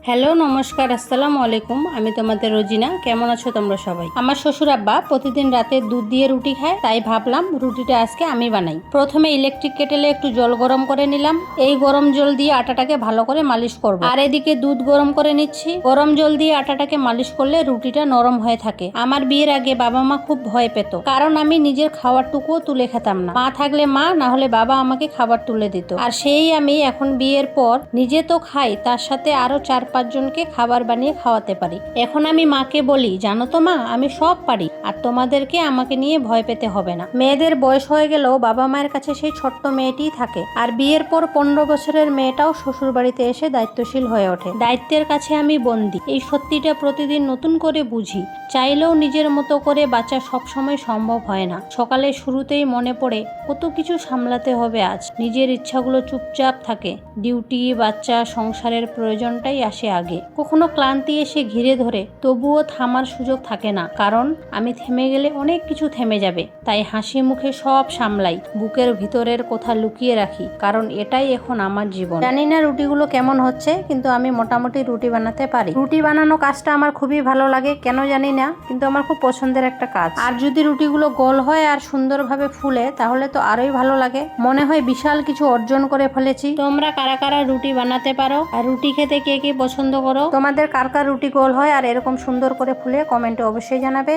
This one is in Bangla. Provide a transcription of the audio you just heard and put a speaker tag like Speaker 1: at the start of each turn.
Speaker 1: হ্যালো নমস্কার আসসালামু আলাইকুম। আমি তোমাদের রোজিনা। কেমন আছো তোমরা সবাই? আমার শ্বশুর আব্বা প্রতিদিন রাতে দুধ দিয়ে রুটি খায়, তাই ভাবলাম রুটিটা আজকে আমি বানাই। প্রথমে ইলেকট্রিক কেটেলে একটু জল গরম করে নিলাম। এই গরম জল দিয়ে আটাটাকে ভালো করে মালিশ করব। আর এদিকে দুধ গরম করে নিচ্ছি। গরম জল দিয়ে আটাটাকে মালিশ করলে রুটিটা নরম হয়ে থাকে। আমার বিয়ের আগে বাবা মা খুব ভয় পেত, কারণ আমি নিজের খাবারটুকুও তুলে খেতাম না। মা থাকলে মা, না হলে বাবা আমাকে খাবার তুলে দিত। আর সেই আমি এখন বিয়ের পর নিজে তো খাই, তার সাথে আরো 4-5 জনকে খাবার বানিয়ে খাওয়াতে পারি। এখন আমি মাকে বলি, জানো তো মা, আমি সব পারি, আর তোমাদেরকে আমাকে নিয়ে ভয় পেতে হবে না। মেয়েদের বয়স হয়ে গেলেও বাবা মায়ের কাছে সেই ছোট্ট মেয়েটিই থাকে। আর বিয়ের পর 15 বছরের মেয়েটাও শ্বশুর বাড়িতে এসে দায়িত্বশীল হয়ে ওঠে। দায়িত্বের কাছে আমি বন্দি। এই সত্যিটা প্রতিদিন নতুন করে বুঝি। চাইলেও নিজের মতো করে বাঁচা সবসময় সম্ভব হয় না। সকালে শুরুতেই মনে পড়ে কত কিছু সামলাতে হবে আজ। নিজের ইচ্ছাগুলো চুপচাপ থাকে, ডিউটি, বাচ্চা, সংসারের প্রয়োজনটাই আসে আগে। কখনো ক্লান্তি এসে ঘিরে ধরে, তবুও থামার সুযোগ থাকে না, কারণ আমি থেমে গেলে অনেক কিছু থেমে যাবে। তাই হাসি মুখে সব সামলাই, বুকের ভিতরের কথা লুকিয়ে রাখি, কারণ এটাই এখন আমার জীবন। জানি না রুটিগুলো কেমন হচ্ছে, কিন্তু আমি মোটামুটি রুটি বানাতে পারি। রুটি বানানো কাজটা আমার খুবই ভালো লাগে, কেন জানি না, কিন্তু আমার খুব পছন্দের একটা কাজ। আর যদি রুটিগুলো গোল হয় আর সুন্দরভাবে ফুলে, তাহলে তো আরোই ভালো লাগে। মনে হয় বিশাল কিছু অর্জন করে ফেলেছি। তোমরা কারা কারা রুটি বানাতে পারো, আর রুটি খেতে কে কে পছন্দ করো? তোমাদের কার কার রুটি গোল হয় আর এরকম সুন্দর করে ফুলে, কমেন্টে অবশ্যই জানাবে।